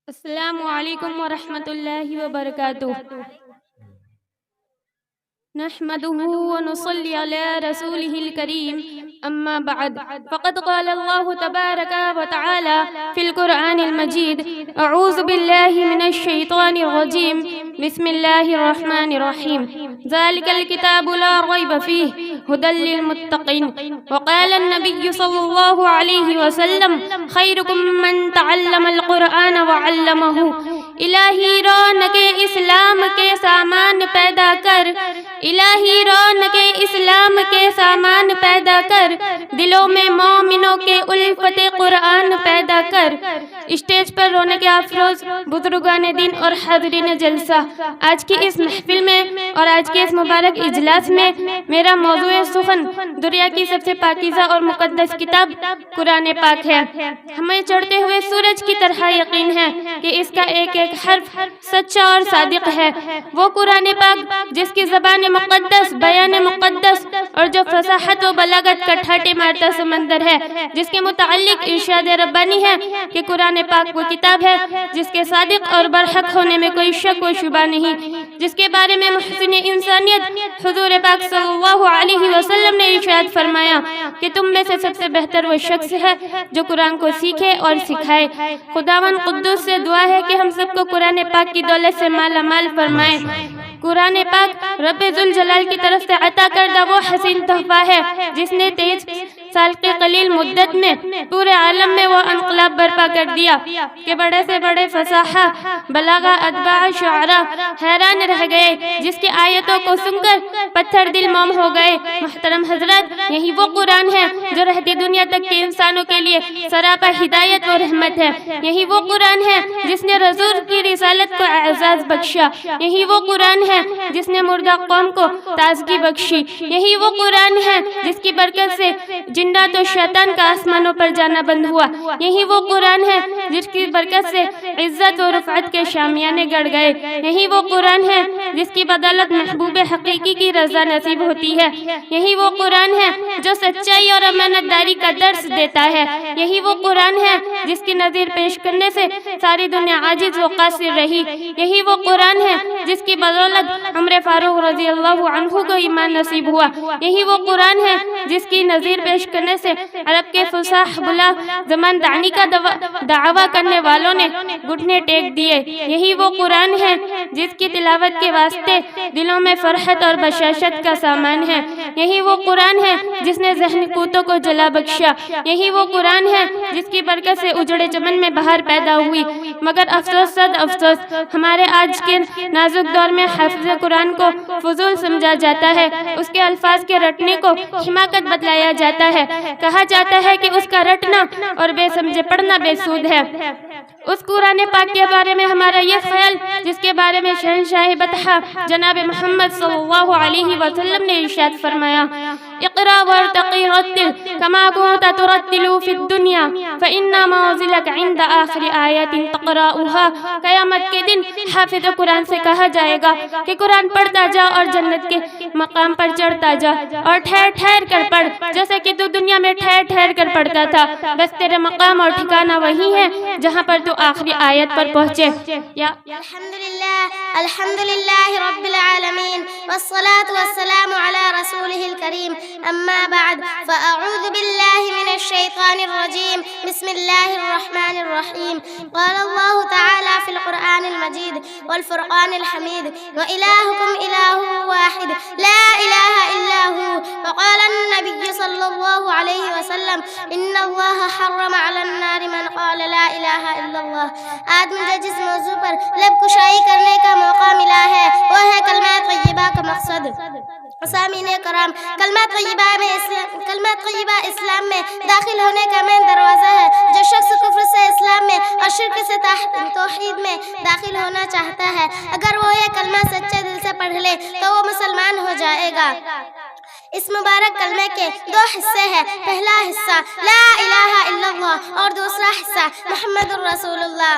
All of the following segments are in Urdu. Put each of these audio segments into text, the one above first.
السلام علیکم ورحمۃ اللہ وبرکاتہ۔ نحمده ونصلي على رسوله الكريم أما بعد فقد قال الله تبارك وتعالى في القرآن المجيد أعوذ بالله من الشيطان الرجيم بسم الله الرحمن الرحيم ذلك الكتاب لا ريب فيه هدى للمتقين وقال النبي صلى الله عليه وسلم خيركم من تعلم القرآن وعلمه۔ الہی رونق اسلام کے سامان پیدا کر، الہی رونق اسلام کے سامان پیدا کر، دلوں میں مومنوں کے الفت قرآن پیدا کر۔ اسٹیج پر رونق افروز بزرگان دین اور حاضرین جلسہ، آج کی اس محفل میں اور آج کے اس مبارک اجلاس میں میرا موضوع سخن دنیا کی سب سے پاکیزہ اور مقدس کتاب قرآن پاک ہے۔ ہمیں چڑھتے ہوئے سورج کی طرح یقین ہے کہ اس کا ایک ایک حرف سچا اور صادق ہے۔ وہ قرآن پاک جس کی زبان مقدس، بیان مقدس اور جو فصاحت و بلاغت کا ٹھاٹے مارتا سمندر ہے، جس کے متعلق ارشاد ربانی ہے کہ قرآن پاک وہ کتاب ہے جس کے صادق اور برحق ہونے میں کوئی شک و شبہ نہیں، جس کے بارے میں محسن انسانیت حضور پاک صلی اللہ علیہ وسلم نے ارشاد فرمایا کہ تم میں سے سب سے بہتر وہ شخص ہے جو قرآن کو سیکھے اور سکھائے۔ خداوند قدوس سے دعا ہے کہ ہم سب کو قرآن پاک کی دولت سے مالا مال فرمائے۔ قرآن پاک رب ذوالجلال کی طرف سے عطا کردہ وہ حسین تحفہ ہے جس نے 23 سال کے قلیل مدت میں پورے عالم میں وہ انقلاب برپا کر دیا کہ بڑے سے بڑے فصاحہ، بلاغہ، اتباع، شعراء حیران رہ گئے، جس کی آیتوں کو سن کر پتھر دل موم ہو گئے۔ محترم حضرات، یہی وہ قرآن ہے جو رہتی دنیا تک کے انسانوں کے لیے سراپا ہدایت و رحمت ہے۔ یہی وہ قرآن ہے جس نے رسول کی رسالت کو اعزاز بخشا۔ یہی وہ قرآن ہے جس نے مردہ قوم کو تازگی بخشی۔ یہی وہ قرآن ہے جس کی برکت سے جنات و شیطان کا آسمانوں پر جانا بند ہوا۔ یہی وہ قرآن ہے جس کی برکت سے عزت و رفعت کے شامیانے گڑ گئے۔ یہی وہ قرآن ہے جس کی بدولت محبوب حقیقی کی رضا نصیب ہوتی ہے۔ یہی وہ قرآن ہے جو سچائی اور امانت داری کا درس دیتا ہے۔ یہی وہ قرآن ہے جس کی نظیر پیش کرنے سے ساری دنیا عاجز و قاصر رہی۔ یہی وہ قرآن ہے جس کی بدولت عمر فاروق رضی اللہ عنہ کو ایمان نصیب ہوا۔ یہی وہ قرآن ہے جس کی نظیر پیش کرنے سے عرب کے فصاح بلاغ زمان دانی کا دعویٰ کرنے والوں نے گھٹنے ٹیک دیے۔ یہی وہ قرآن ہے جس کی تلاوت کے واسطے دلوں میں فرحت اور بشاشت کا سامان ہے۔ یہی وہ قرآن ہے جس نے ذہنی قوتوں کو جلا بخشا۔ یہی وہ قرآن ہے جس کی برکت سے اجڑے چمن میں بہار پیدا ہوئی۔ مگر افسوس صد افسوس، ہمارے آج کے نازک دور میں حافظ قرآن کو فضول سمجھا جاتا ہے، اس کے الفاظ کے رٹنے کو حماقت بتلایا جاتا ہے۔ کہا جاتا ہے کہ اس کا رٹنا اور بے سمجھے پڑھنا بے سود ہے۔ اس قرآن پاک کے بارے میں ہمارا یہ خیال جس کے بارے میں شہنشاہ بطحہ جناب محمد صلی اللہ علیہ وسلم نے ارشاد فرمایا اقرا وارتقی رتل کما کنت ترتل فی الدنیا فإن منزلک عند آخر آیت تقرأها۔ قیامت کے دن حافظ قرآن سے کہا جائے گا کہ قرآن پڑھتا جا اور جنت کے مقام پر چڑھتا جا، اور ٹھہر ٹھہر کر پڑھ جیسے کہ تو دنیا میں ٹھہر ٹھہر کر پڑھتا تھا، بس تیرے مقام اور ٹھکانہ وہی ہے جہاں پر تو آخری آیت پر پہنچے۔ الحمدللہ رب العالمین والصلاة والسلام على رسوله الكریم، اما بعد فاعوذ باللہ من الشیطان الرجیم، بسم اللہ الرحمن الرحیم۔ قال اللہ تعالی فی القرآن المجید والفرقان الحمید وإلہکم الہ واحد لا الہ الا هو۔ وقال النبی صلی اللہ علیہ وسلم ان اللہ حرم علی النار من قال لا الہ الا اللہ۔ آج مجھے جس موضوع پر لب کشائی کرنے کا موقع ملا ہے وہ ہے کلمہ طیبہ کا مقصد۔ سامعین کرام، کلمہ طیبہ اسلام میں داخل ہونے کا مین دروازہ ہے۔ جو شخص کفر سے اسلام میں اور شرک سے توحید میں داخل ہونا چاہتا ہے، اگر وہ یہ کلمہ سچے دل سے پڑھ لے تو وہ مسلمان ہو جائے گا۔ اس مبارک کلمے کے دو حصے ہیں، پہلا حصہ لا الہ الا اللہ اور دوسرا حصہ محمد الرسول اللہ۔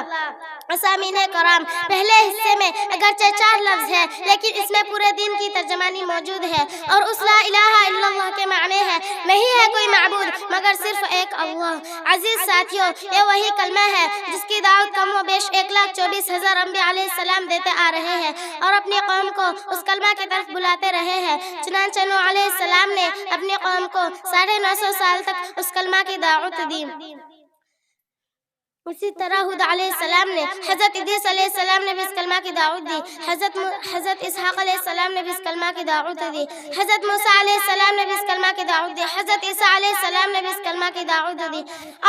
اسامین کرام، پہلے حصے میں اگرچہ 4 لفظ ہے لیکن اس میں پورے دین کی ترجمانی موجود ہے اور اس لا الہ الا اللہ کے معنی ہے نہیں ہے کوئی معبود مگر صرف ایک اللہ۔ عزیز ساتھیوں، یہ وہی کلمہ ہے جس کی دعوت کم و بیش 1,24,000 انبیاء علیہ السلام دیتے آ رہے ہیں اور اپنی قوم کو اس کلمہ کی طرف بلاتے رہے ہیں۔ چنانچہ نوح علیہ السلام نے اپنی قوم کو 950 سال تک اس کلمہ کی دعوت دی۔ اسی طرح ہود علیہ السلام نے، حضرت ادریس علیہ السلام نے بھی اس کلمہ کی دعوت دی، حضرت اسحاق علیہ السلام نے بھی اس کلمہ کی دعوت دی، حضرت موسیٰ علیہ السلام نے بھی اس کلمہ کی دعوت دی، حضرت عیسیٰ علیہ السلام نے بھی اس کلمہ کی دعوت دی،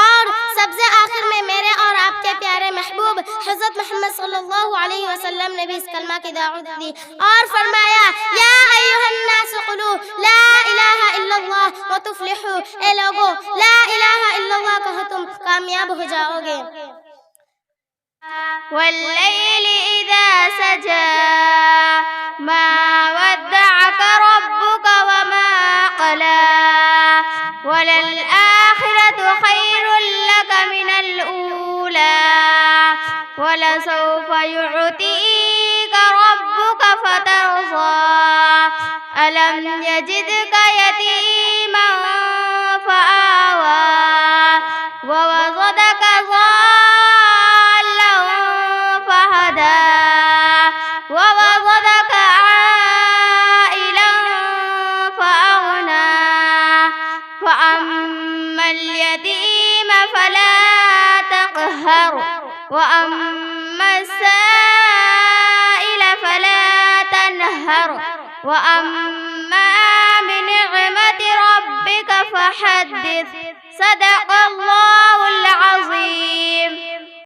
اور سب سے آخر میں میرے اور آپ کے پیارے محبوب حضرت محمد صلی اللہ علیہ وسلم نے بھی اس کلمہ کی دعوت دی اور فرمایا یا ایھا الناس قولوا لا الہ الا اللہ وتفلحوا، اے لوگو لا الہ الا اللہ کہو تم کامیاب ہو جاؤ گے۔ واللیل اذا سجى ما ودعك ربك وما قلى وللآخرة خير لك من الأولى ولسوف يعطيك ربك فترضى ألم يجدك يتيما فآوى ووجدك ضالا فهدى ووجدك عائلا فأغنى فأما اليتيم فلا تقهر وأما السائل فلا تنهر وأما بنعمة ربك فحدث صدق الله العظيم۔